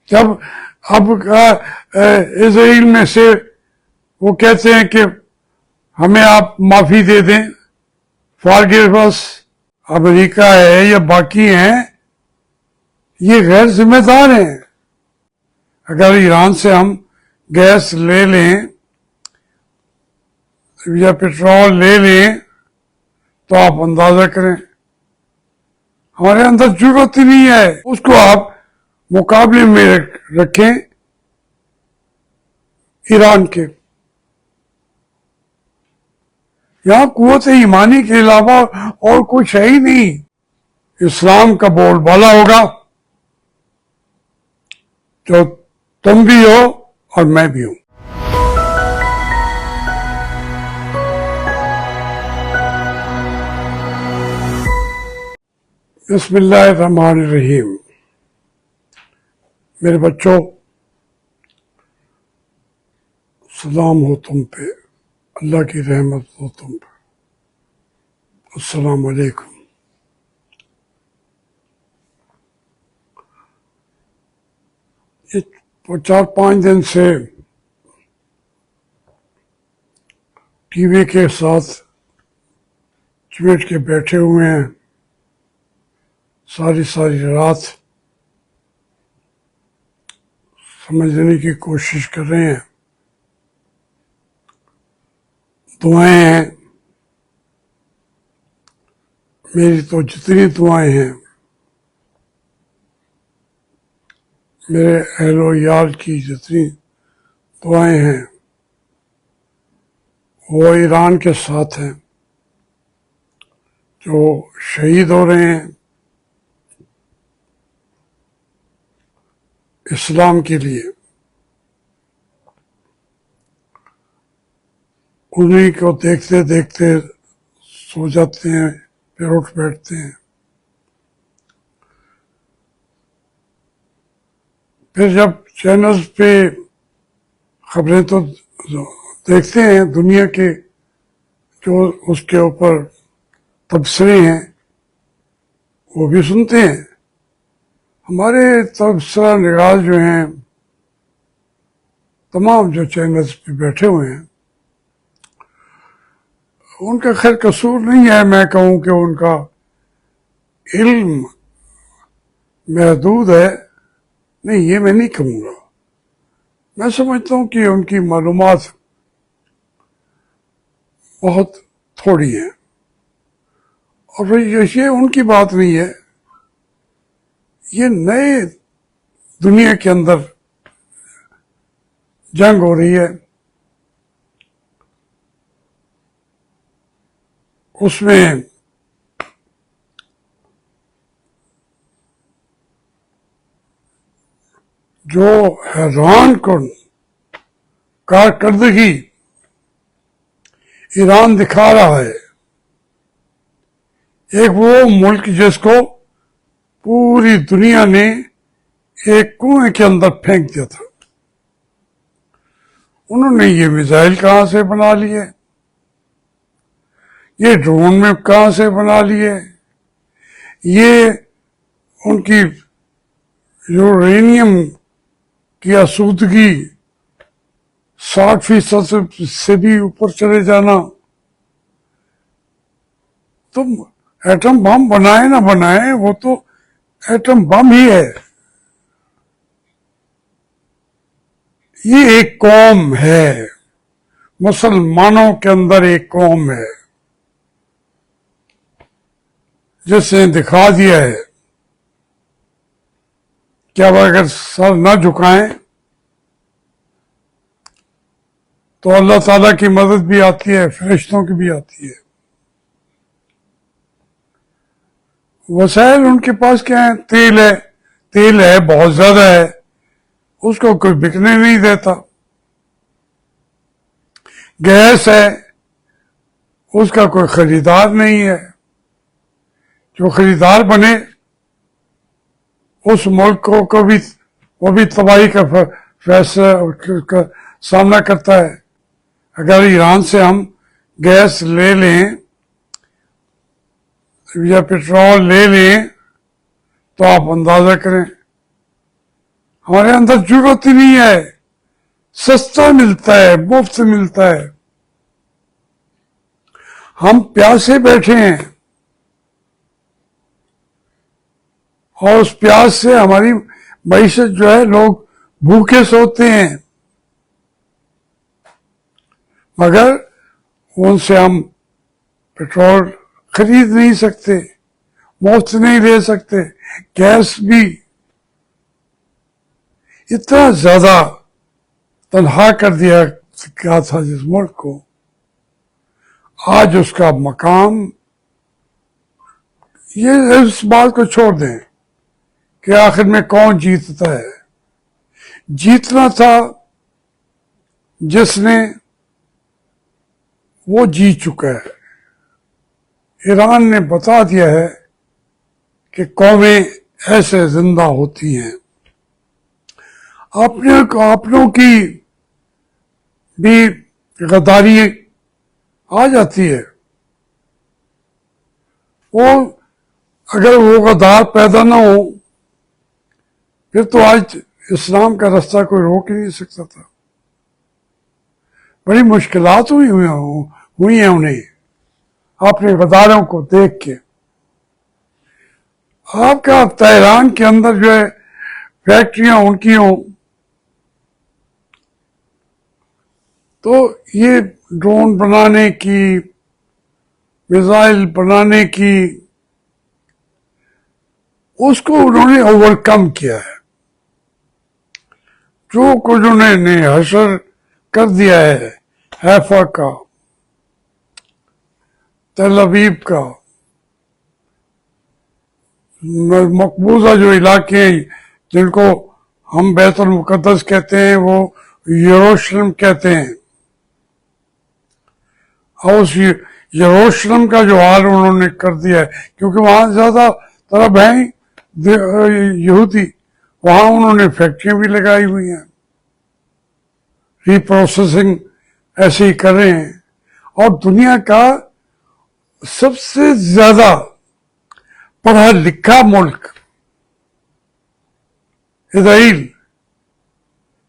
جب اب اسرائیل میں سے وہ کہتے ہیں کہ ہمیں آپ معافی دے دیں، فارگیو اس، امریکہ ہے یا باقی ہیں، یہ غیر ذمہ دار ہیں. اگر ایران سے ہم گیس لے لیں یا پیٹرول لے لیں تو آپ اندازہ کریں ہمارے اندر ضرورت ہی نہیں ہے. اس کو آپ مقابلے میں رکھیں ایران کے. یہاں قوت ایمانی کے علاوہ اور کچھ ہے ہی نہیں. اسلام کا بول بالا ہوگا جو تم بھی ہو اور میں بھی ہوں. بسم اللہ الرحمن الرحیم. میرے بچوں، سلام ہو تم پہ، اللہ کی رحمت ہو تم پہ. السلام علیکم. یہ 4-5 دن سے ٹی وی کے ساتھ چمٹ کے بیٹھے ہوئے ہیں، ساری رات سمجھنے کی کوشش کر رہے ہیں. دعائیں ہیں، میری تو جتنی دعائیں ہیں، میرے اہل و عیال کی جتنی دعائیں ہیں وہ ایران کے ساتھ ہیں جو شہید ہو رہے ہیں اسلام کے لیے. انہیں کو دیکھتے دیکھتے سو جاتے ہیں، پھر اٹھ بیٹھتے ہیں. پھر جب چینلز پہ خبریں تو دیکھتے ہیں دنیا کے، جو اس کے اوپر تبصرے ہیں وہ بھی سنتے ہیں. ہمارے تبصرہ نگار جو ہیں، تمام جو چینلز پہ بیٹھے ہوئے ہیں، ان کا خیر قصور نہیں ہے. میں کہوں کہ ان کا علم محدود ہے، نہیں، یہ میں نہیں کہوں گا. میں سمجھتا ہوں کہ ان کی معلومات بہت تھوڑی ہیں. اور یہ ان کی بات نہیں ہے، یہ نئے دنیا کے اندر جنگ ہو رہی ہے، اس میں جو حیران کن کارکردگی ایران دکھا رہا ہے. ایک وہ ملک جس کو پوری دنیا نے ایک کنویں کے اندر پھینک دیا تھا، انہوں نے یہ میزائل کہاں سے بنا لیے، یہ ڈرون میں کہاں سے بنا لیے، یہ ان کی یورینیم کی آسودگی 60% سے بھی اوپر چلے جانا. تم ایٹم بم بنائے نہ بنائے، وہ تو ایٹم بم ہی ہے. یہ ایک قوم ہے، مسلمانوں کے اندر ایک قوم ہے جس نے دکھا دیا ہے کہ اب اگر سر نہ جھکائیں تو اللہ تعالیٰ کی مدد بھی آتی ہے، فرشتوں کی بھی آتی ہے. وسائل ان کے پاس کیا ہے؟ تیل ہے، بہت زیادہ ہے، اس کو کوئی بکنے نہیں دیتا. گیس ہے، اس کا کوئی خریدار نہیں ہے. جو خریدار بنے اس ملک کو بھی، وہ بھی تباہی کا فیصلہ کا سامنا کرتا ہے. اگر ایران سے ہم گیس لے لیں یا پیٹرول لے لیں تو آپ اندازہ کریں ہمارے اندر ضرورت ہی نہیں ہے، سستا ملتا ہے، مفت ملتا ہے، ہم پیاسے بیٹھے ہیں اور اس پیاس سے ہماری معیشت جو ہے، لوگ بھوکے سوتے ہیں، مگر ان سے ہم پیٹرول خرید نہیں سکتے، مفت نہیں لے سکتے، گیس بھی اتنا زیادہ تنہا کر دیا گیا تھا جس ملک کو، آج اس کا مقام، یہ اس بات کو چھوڑ دیں کہ آخر میں کون جیتتا ہے، جیتنا تھا جس نے، وہ جیت چکا ہے۔ ایران نے بتا دیا ہے کہ قومیں ایسے زندہ ہوتی ہیں، اپنوں کی بھی غداری آ جاتی ہے، وہ اگر وہ غدار پیدا نہ ہو پھر تو آج اسلام کا رستہ کوئی روک ہی نہیں سکتا تھا۔ بڑی مشکلات ہوئی ہیں انہیں اپنے غداروں کو دیکھ کے۔ آپ کا تہران کے اندر جو ہے فیکٹریاں ان کی ہوں تو یہ ڈرون بنانے کی، میزائل بنانے کی، اس کو انہوں نے اوور کم کیا ہے، جو کچھ انہوں نے حشر کر دیا ہے حیفا کا، تل ابیب کا، مقبوضہ جو علاقے ہیں جن کو ہم بیت المقدس کہتے ہیں، وہ یروشلم کہتے ہیں، اور اس یروشلم کا جو حال انہوں نے کر دیا ہے، کیونکہ وہاں زیادہ طرف ہیں یہودی، وہاں انہوں نے فیکٹریاں بھی لگائی ہوئی ہیں، ری پروسیسنگ ایسے ہی کر رہے ہیں، اور دنیا کا سب سے زیادہ پڑھا لکھا ملک اسرائیل،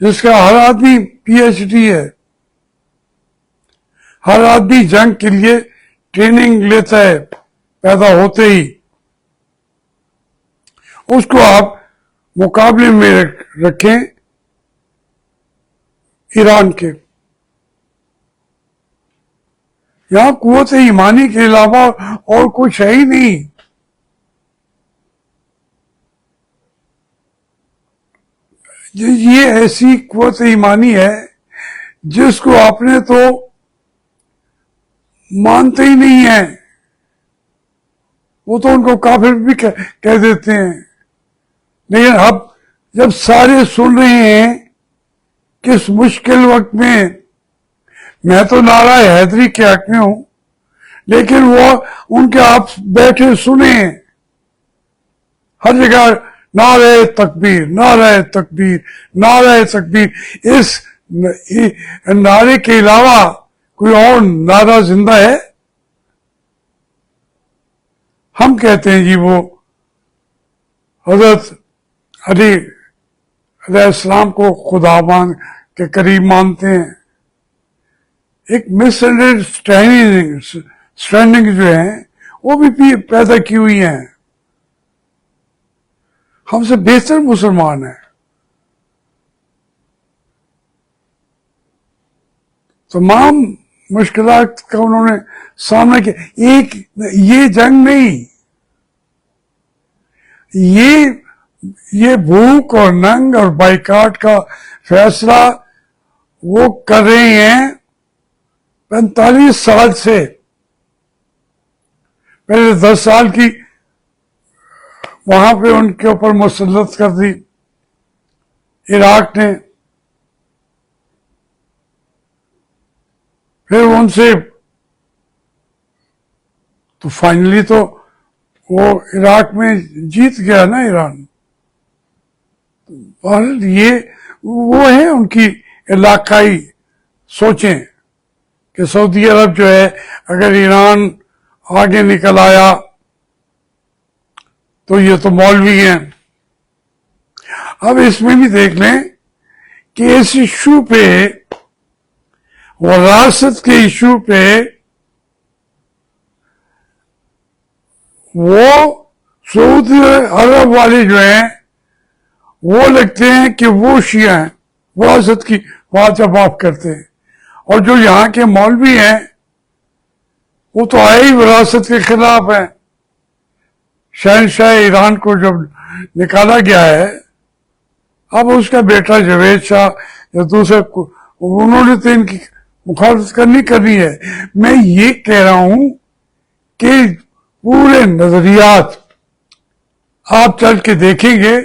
جس کا ہر آدمی پی ایچ ڈی ہے، ہر آدمی جنگ کے لیے ٹریننگ لیتا ہے پیدا ہوتے ہی، اس کو آپ مقابلے میں رکھیں ایران کے۔ یہاں قوت ایمانی کے علاوہ اور کچھ ہے ہی نہیں، یہ ایسی قوت ایمانی ہے جس کو آپ نے تو مانتے ہی نہیں ہیں، وہ تو ان کو کافر بھی کہہ دیتے ہیں، لیکن اب جب سارے سن رہے ہیں کہ اس مشکل وقت میں تو نعرہ حیدری کے حق میں ہوں، لیکن وہ ان کے آپ بیٹھے سنیں ہر جگہ نعرہ تکبیر، نعرہ تکبیر، نعرہ تکبیر، اس نعرے کے علاوہ کوئی اور نعرہ زندہ ہے؟ ہم کہتے ہیں جی وہ حضرت علی علیہ السلام کو خدا کے قریب مانتے ہیں، ایک مس انڈرسٹینڈنگ جو ہے وہ بھی پیدا کی ہوئی ہیں، ہم سے بہتر مسلمان ہیں، تمام مشکلات کا انہوں نے سامنا کیا۔ ایک یہ جنگ نہیں، یہ بھوک اور ننگ اور بائیکاٹ کا فیصلہ وہ کر رہے ہیں 45 سال سے، پہلے 10 سال کی وہاں پہ ان کے اوپر مسلط کر دی عراق نے، پھر ان سے تو فائنلی تو وہ عراق میں جیت گیا نا ایران۔ اور یہ وہ ہیں ان کی علاقائی سوچیں کہ سعودی عرب جو ہے اگر ایران آگے نکل آیا تو یہ تو مولوی ہیں، اب اس میں بھی دیکھ لیں کہ اس ایشو پہ، وراثت کے ایشو پہ، وہ سعودی عرب والے جو ہیں وہ لگتے ہیں کہ وہ شیعہ ہیں، وراثت کی بات جب آپ کرتے ہیں، اور جو یہاں کے مولوی ہیں وہ تو آئے ہی وراثت کے خلاف ہیں۔ شہنشاہ ایران کو جب نکالا گیا ہے، اب اس کا بیٹا جاوید شاہ یا دوسرے انہوں نے تو ان کی مخالفت کرنی ہے۔ میں یہ کہہ رہا ہوں کہ پورے نظریات آپ چل کے دیکھیں گے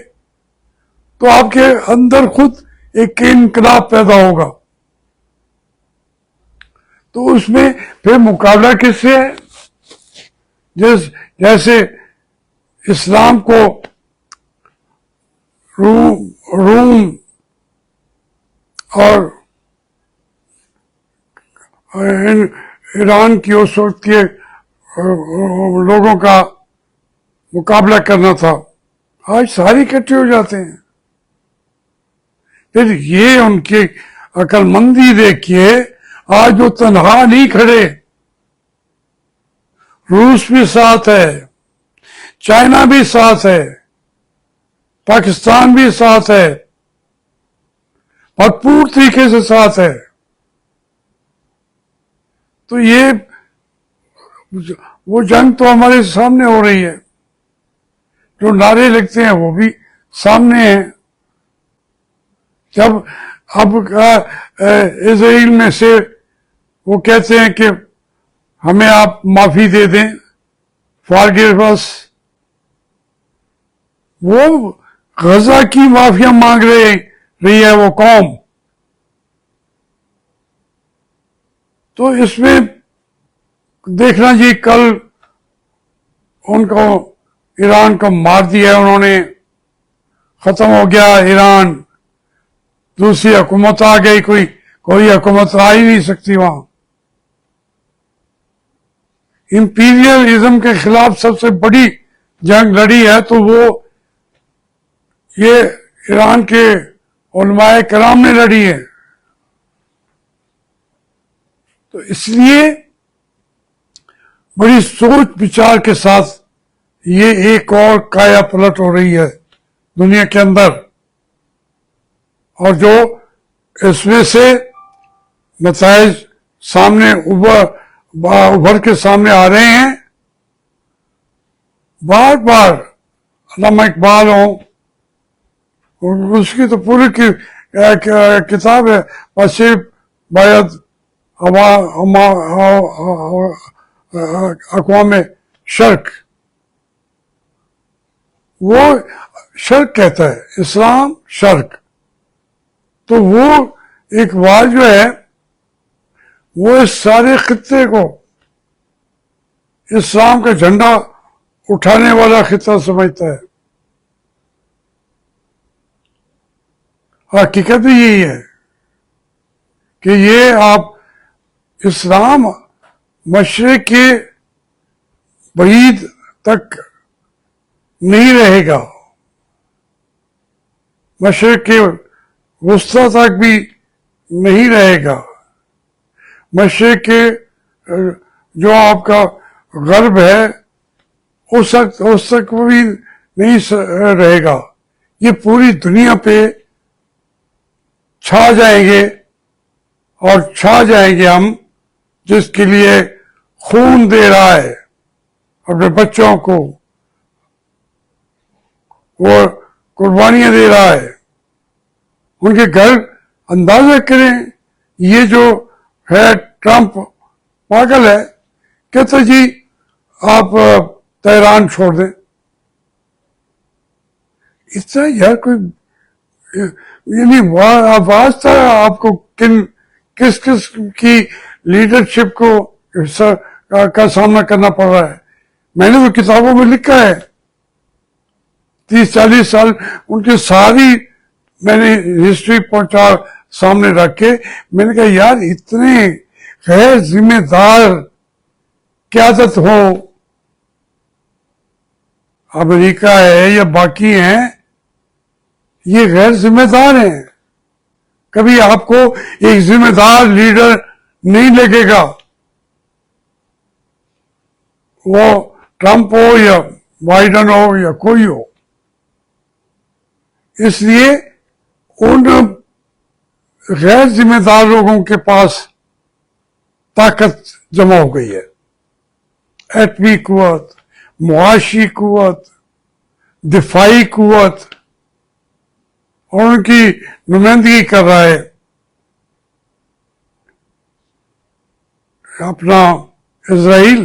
تو آپ کے اندر خود ایک انقلاب پیدا ہوگا۔ تو اس میں پھر مقابلہ کس سے ہے؟ جیسے اسلام کو روم اور ایران کی اس وقت کے لوگوں کا مقابلہ کرنا تھا، آج سارے اکٹھے ہو جاتے ہیں۔ پھر یہ ان کی عقل مندی دیکھیے، آج وہ تنہا نہیں کھڑے، روس بھی ساتھ ہے، چائنا بھی ساتھ ہے، پاکستان بھی ساتھ ہے، بھرپور طریقے سے ساتھ ہے۔ تو یہ وہ جنگ تو ہمارے سامنے ہو رہی ہے، جو نعرے لگتے ہیں وہ بھی سامنے ہیں۔ جب اب اسرائیل میں سے وہ کہتے ہیں کہ ہمیں آپ معافی دے دیں، فارگیو اس، وہ غزہ کی معافیا مانگ رہی ہے وہ قوم۔ تو اس میں دیکھنا جی، کل ان کو ایران کو مار دیا انہوں نے، ختم ہو گیا ایران، دوسری حکومت آ گئی، کوئی حکومت آ ہی نہیں سکتی وہاں۔ امپیریلزم کے خلاف سب سے بڑی جنگ لڑی ہے تو وہ یہ ایران کے علماء کرام نے لڑی ہے۔ تو اس لیے بڑی سوچ بچار کے ساتھ یہ ایک اور کایا پلٹ ہو رہی ہے دنیا کے اندر، اور جو اس میں سے نتائج سامنے ابھر کے سامنے آ رہے ہیں۔ بار بار علامہ اقبال ہوں، اس کی تو پوری کتاب ہے صرف باید اقوام شرق، وہ شرق کہتا ہے، اسلام شرق، تو وہ اقبال جو ہے وہ اس سارے خطے کو اسلام کا جھنڈا اٹھانے والا خطہ سمجھتا ہے۔ حقیقت بھی یہی ہے کہ یہ آپ اسلام مشرق کے بعید تک نہیں رہے گا، مشرق کے وسطی تک بھی نہیں رہے گا، مشرق کے جو آپ کا غرب ہے اس تک بھی نہیں رہے گا۔ یہ پوری دنیا پہ چھا جائیں گے، اور چھا جائیں گے ہم، جس کے لیے خون دے رہا ہے اپنے بچوں کو، وہ قربانیاں دے رہا ہے۔ ان کے گھر اندازہ کریں، یہ جو ہے ٹرمپ پاگل ہے، کہتا جی آپ تہران چھوڑ دیں۔ اس طرح یار کوئی یعنی آواز تھا آپ کو کس کی لیڈرشپ کو کا سامنا کرنا پڑ رہا ہے۔ میں نے تو کتابوں میں لکھا ہے، 30-40 سال ان کی ساری میں نے ہسٹری پہنچا سامنے رکھ کے میں نے کہا یار اتنے غیر ذمہ دار قیادت ہو، امریکہ ہے یا باقی ہیں، یہ غیر ذمہ دار ہیں. کبھی آپ کو ایک ذمہ دار لیڈر نہیں لگے گا، وہ ٹرمپ ہو یا بائیڈن ہو یا کوئی ہو. اس لیے ان غیر ذمہ دار لوگوں کے پاس طاقت جمع ہو گئی ہے، ایٹمی قوت، معاشی قوت، دفاعی قوت، اور ان کی نمائندگی کر رہا ہے اپنا اسرائیل.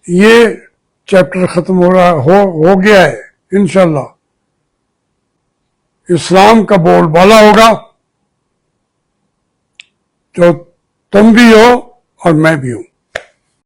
یہ چیپٹر ختم ہو گیا ہے. انشاءاللہ اسلام کا بول بالا ہوگا، جو تم بھی ہو اور میں بھی ہوں.